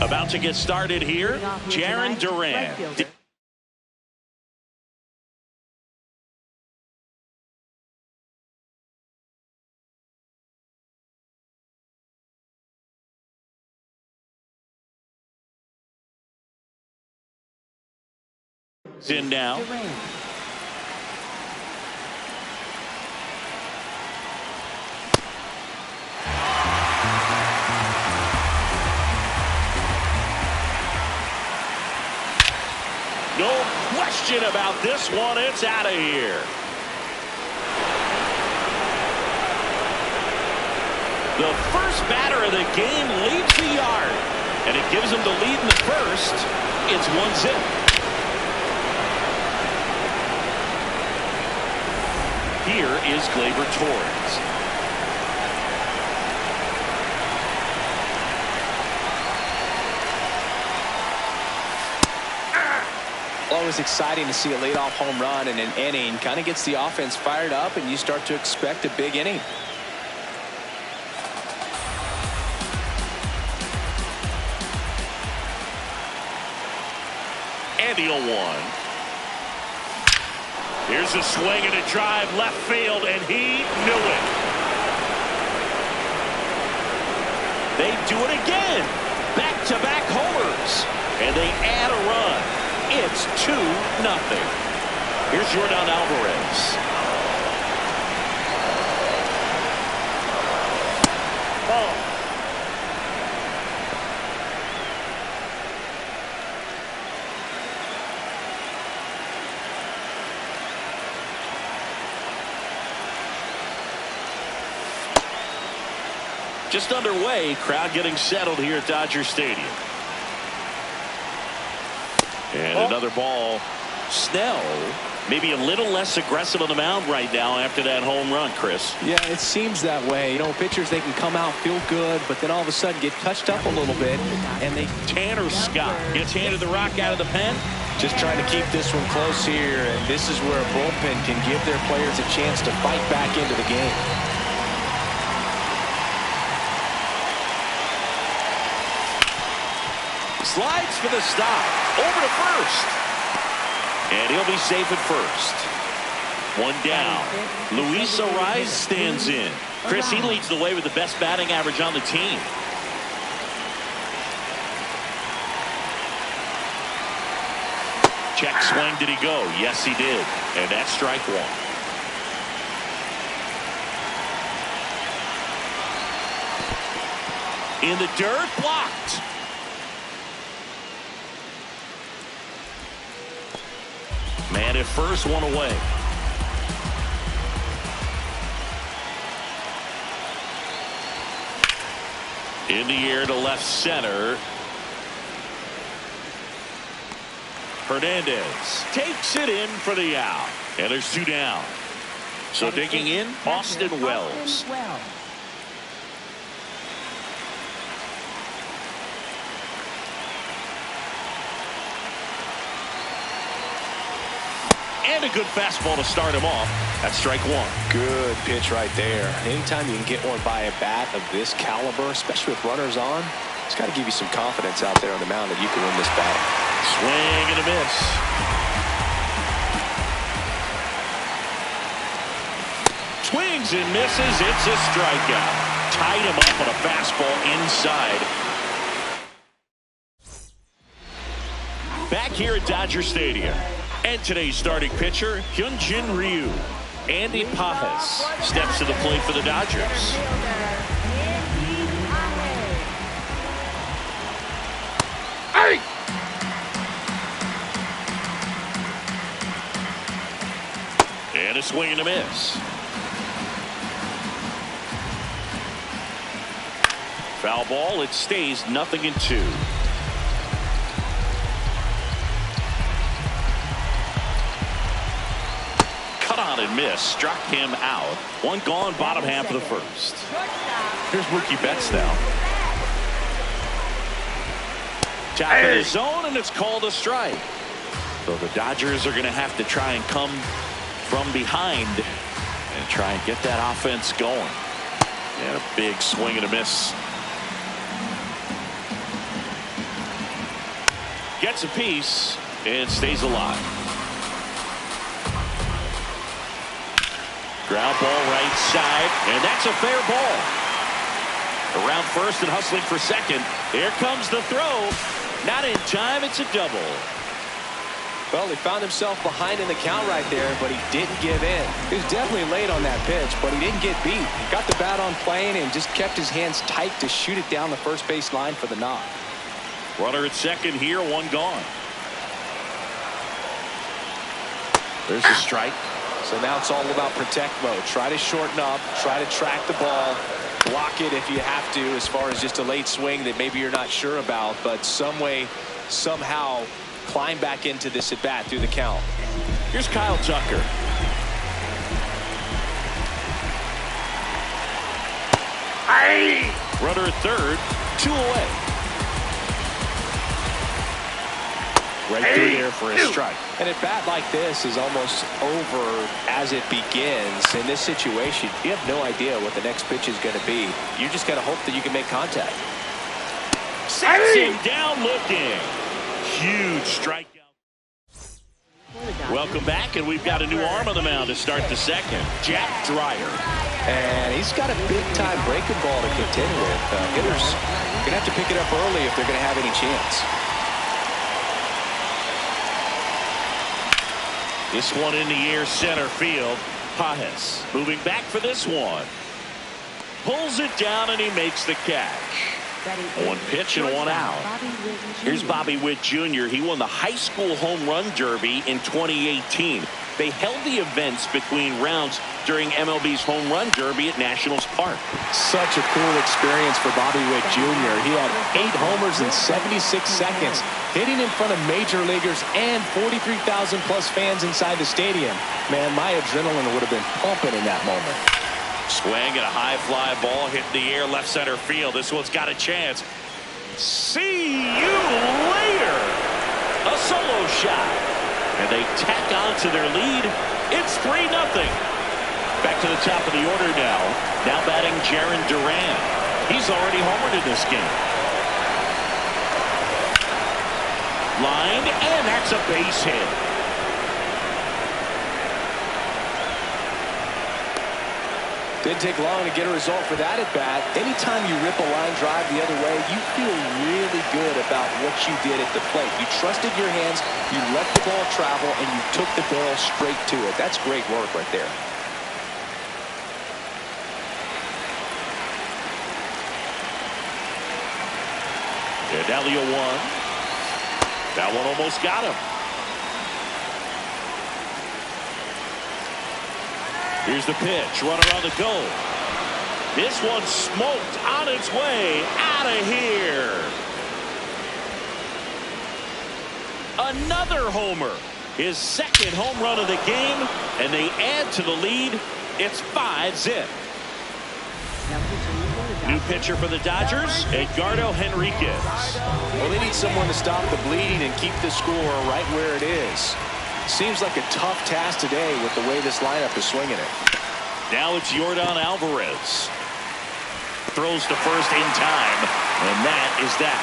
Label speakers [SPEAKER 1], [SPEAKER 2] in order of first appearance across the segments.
[SPEAKER 1] About to get started here, Jaron Duran. In now. No question about this one. It's out of here. The first batter of the game leaves the yard, and it gives them the lead in the first. It's 1-0. Here is Gleyber Torres.
[SPEAKER 2] Always exciting to see a leadoff home run in an inning. Kind of gets the offense fired up, and you start to expect a big inning.
[SPEAKER 1] And the 0-1. Here's a swing and a drive left field, and he knew it. They do it again. Back-to-back homers. And they add a run. It's 2-0. Here's Yordan Alvarez. Oh. Just underway, crowd getting settled here at Dodger Stadium. And another ball. Snell maybe a little less aggressive on the mound right now after that home run, Chris.
[SPEAKER 2] Yeah, it seems that way. You know, pitchers, they can come out, feel good, but then all of a sudden get touched up a little bit. And
[SPEAKER 1] Tanner Scott gets handed the rock out of the pen.
[SPEAKER 2] Just trying to keep this one close here, and this is where a bullpen can give their players a chance to fight back into the game.
[SPEAKER 1] Slides for the stop. Over to first. And he'll be safe at first. One down. Luis Ariz stands in. Chris, he leads the way with the best batting average on the team. Check swing. Did he go? Yes, he did. And that's strike one. In the dirt, blocked. Man at first, one away. In the air to left center. Hernandez takes it in for the out. And there's two down. So digging in, Austin Wells. And a good fastball to start him off. That's strike one.
[SPEAKER 2] Good pitch right there. Anytime you can get one by a bat of this caliber, especially with runners on, it's got to give you some confidence out there on the mound that you can win this battle.
[SPEAKER 1] Swing and a miss. Swings and misses. It's a strikeout. Tied him up on a fastball inside. Back here at Dodger Stadium. And today's starting pitcher, Hyunjin Ryu. Andy Pajes steps to the plate for the Dodgers. Hey! And a swing and a miss. Foul ball. It stays 0-2. And miss, struck him out. One gone, bottom half of the first. Here's Mookie Betts now. Top of the zone, and it's called a strike. So the Dodgers are going to have to try and come from behind and try and get that offense going. And a big swing and a miss. gets a piece and stays alive. Ground ball right side, and that's a fair ball. Around first and hustling for second. Here comes the throw. Not in time. It's a double.
[SPEAKER 2] Well, he found himself behind in the count right there, but he didn't give in. He was definitely late on that pitch, but he didn't get beat. He got the bat on plane and just kept his hands tight to shoot it down the first base line for the knock.
[SPEAKER 1] Runner at second here, one gone. There's a strike.
[SPEAKER 2] So now it's all about protect mode. Try to shorten up, try to track the ball, block it if you have to, as far as just a late swing that maybe you're not sure about, but some way, somehow, climb back into this at bat through the count.
[SPEAKER 1] Here's Kyle Tucker. Runner at third, 2 away. Right through there for a strike.
[SPEAKER 2] And a bat like this is almost over as it begins. In this situation, you have no idea what the next pitch is going to be. You just got to hope that you can make contact.
[SPEAKER 1] Sets him down looking. Huge strikeout. Welcome back, and we've got a new arm on the mound to start the second. Jack Dreyer.
[SPEAKER 2] And he's got a big-time breaking ball to contend with. Hitters are going to have to pick it up early if they're going to have any chance.
[SPEAKER 1] This one in the air, center field. Pajes moving back for this one. Pulls it down, and he makes the catch. One pitch and one out. Here's Bobby Witt Jr. He won the high school home run derby in 2018. They held the events between rounds during MLB's home run derby at Nationals Park.
[SPEAKER 2] Such a cool experience for Bobby Witt Jr. He had 8 homers in 76 seconds, hitting in front of major leaguers and 43,000 plus fans inside the stadium. Man, my adrenaline would have been pumping in that moment.
[SPEAKER 1] Swing and a high fly ball hit in the air, left center field. This one's got a chance. See you later. A solo shot. And they tack on to their lead. It's 3-0. Back to the top of the order now. Now batting Jarren Duran. He's already homered in this game. Lined, and that's a base hit.
[SPEAKER 2] Didn't take long to get a result for that at bat. Anytime you rip a line drive the other way, you feel really good about what you did at the plate. You trusted your hands, you let the ball travel, and you took the barrel straight to it. That's great work right there.
[SPEAKER 1] And now the 0-1. That one almost got him. Here's the pitch. Runner on the go. This one smoked on its way out of here. Another homer. His second home run of the game, and they add to the lead. It's 5-0. New pitcher for the Dodgers, Edgardo Henriquez.
[SPEAKER 2] Well, they need someone to stop the bleeding and keep the score right where it is. Seems like a tough task today with the way this lineup is swinging it.
[SPEAKER 1] Now it's Yordan Alvarez. Throws to first in time, and that is that.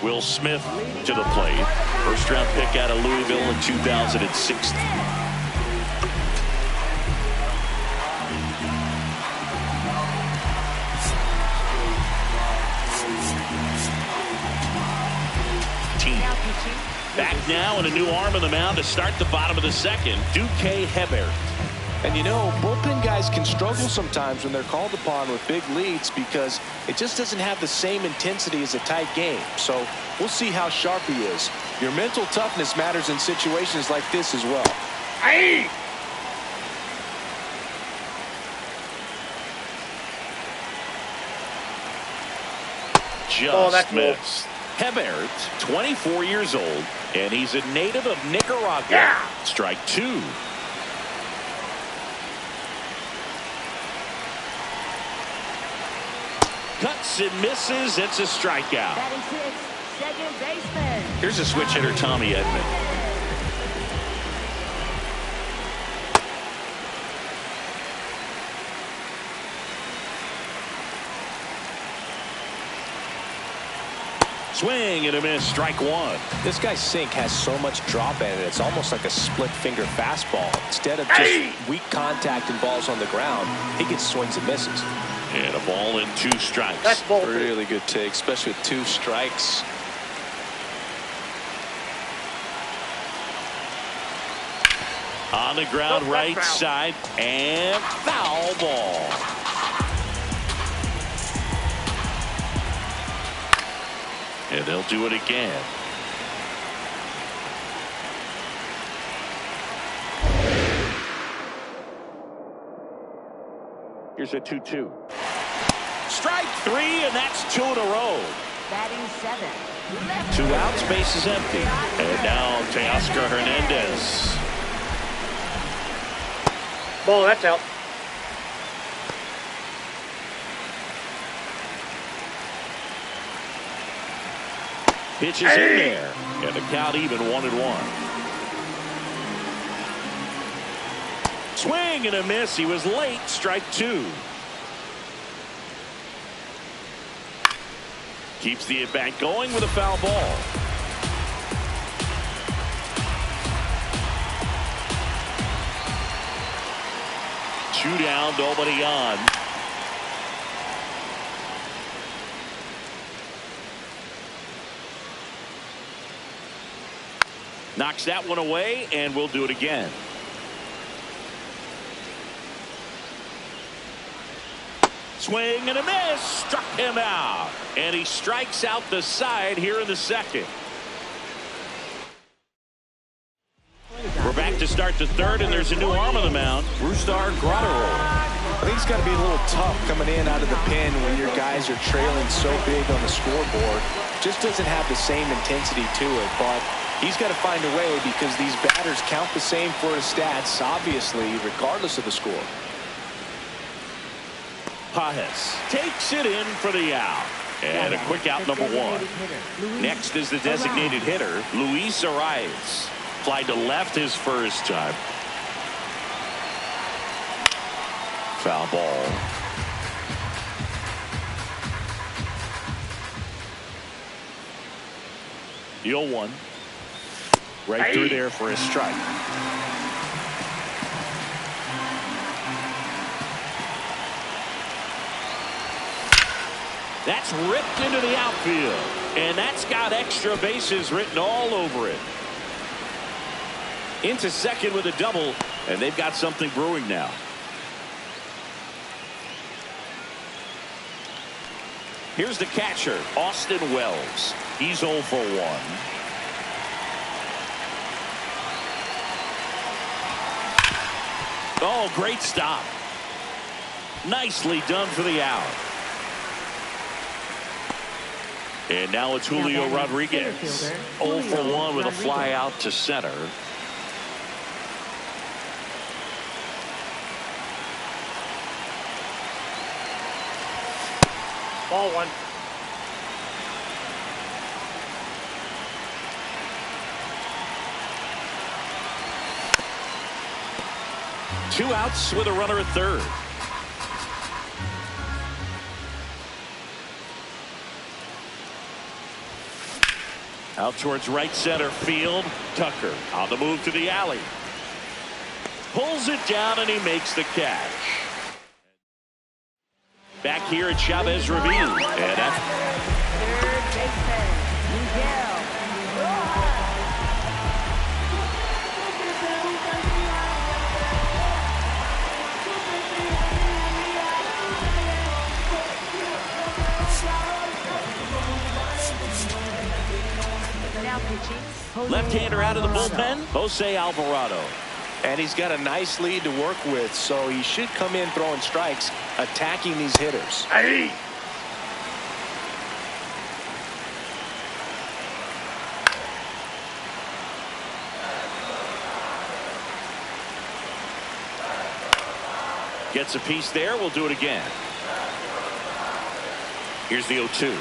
[SPEAKER 1] Will Smith to the plate. First round pick out of Louisville in 2006. Back now and a new arm on the mound to start the bottom of the second, Duque Hebert.
[SPEAKER 2] And you know, bullpen guys can struggle sometimes when they're called upon with big leads because it just doesn't have the same intensity as a tight game. So we'll see how sharp he is. Your mental toughness matters in situations like this as well.
[SPEAKER 1] Aye. Just missed. Hebert, 24 years old, and he's a native of Nicaragua. Yeah. Strike 2. Cuts and misses. It's a strikeout.
[SPEAKER 3] Second baseman.
[SPEAKER 1] Here's a switch hitter, Tommy Edman. Swing and a miss, strike one.
[SPEAKER 2] This guy's sink has so much drop in it. It's almost like a split finger fastball. Instead of just weak contact and balls on the ground, he gets swings and misses.
[SPEAKER 1] And a ball and 2 strikes.
[SPEAKER 4] That's ball.
[SPEAKER 2] Really good take, especially with 2 strikes.
[SPEAKER 1] On the ground, right side, and foul ball. And they'll do it again. Here's a 2-2. Strike 3, and that's 2 in a row.
[SPEAKER 3] Batting 7.
[SPEAKER 1] 2 outs, base is empty. And now Teoscar Hernandez.
[SPEAKER 4] Ball, that's out.
[SPEAKER 1] Pitch is in there. And the count even 1-1. Swing and a miss. He was late. Strike 2. Keeps the at-bat going with a foul ball. Two down, nobody on. Knocks that one away, and we'll do it again. Swing and a miss. Struck him out. And he strikes out the side here in the second. We're back to start the third, and there's a new arm on the mound. Brusdar Graterol.
[SPEAKER 2] I think it's got to be a little tough coming in out of the pen when your guys are trailing so big on the scoreboard. Just doesn't have the same intensity to it, but he's got to find a way because these batters count the same for his stats, obviously, regardless of the score.
[SPEAKER 1] Pajes takes it in for the out. And a quick out, number 1. Next is the designated hitter, Luis Arias. Fly to left his first time. Foul ball. The 0-1. Right through there for a strike. That's ripped into the outfield. And that's got extra bases written all over it. Into second with a double. And they've got something brewing now. Here's the catcher, Austin Wells. He's 0 for 1. Oh, great stop. Nicely done for the out. And now it's Julio Rodriguez. 0 for 1 with a fly out to center.
[SPEAKER 4] Ball 1.
[SPEAKER 1] Two outs with a runner at third. Out towards right center field. Tucker on the move to the alley. Pulls it down and he makes the catch. Back here at Chavez Ravine. And that's
[SPEAKER 3] Third baseman, Miguel. Now pitching.
[SPEAKER 1] left-hander out of the bullpen, Jose Alvarado.
[SPEAKER 2] And he's got a nice lead to work with, so he should come in throwing strikes, attacking these hitters.
[SPEAKER 4] Hey!
[SPEAKER 1] Gets a piece there. We'll do it again. Here's the 0-2.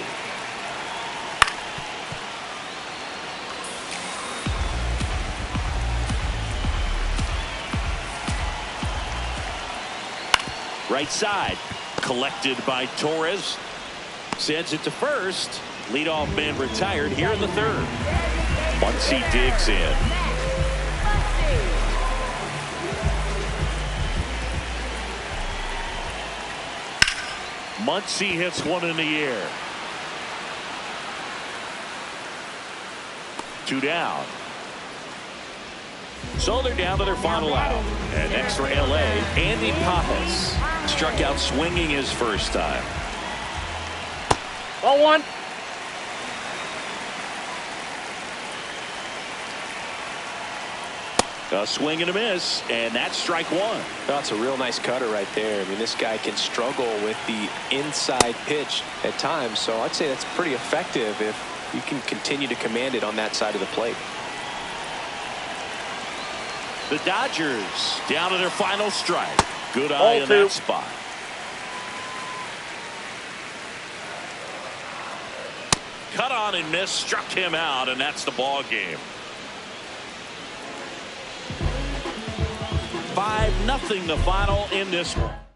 [SPEAKER 1] Right side. Collected by Torres. Sends it to first. Leadoff man retired here in the third. Muncy digs in. Muncy hits one in the air. 2 down. So they're down to their final out. And next for LA, Andy Pappas. Struck out swinging his first time.
[SPEAKER 4] Ball 1.
[SPEAKER 1] A swing and a miss, and that's strike 1.
[SPEAKER 2] That's a real nice cutter right there. I mean, this guy can struggle with the inside pitch at times, so I'd say that's pretty effective if you can continue to command it on that side of the plate.
[SPEAKER 1] The Dodgers down to their final strike. Good eye in that spot. Cut on and miss, struck him out, and that's the ball game. 5-0 the final in this one.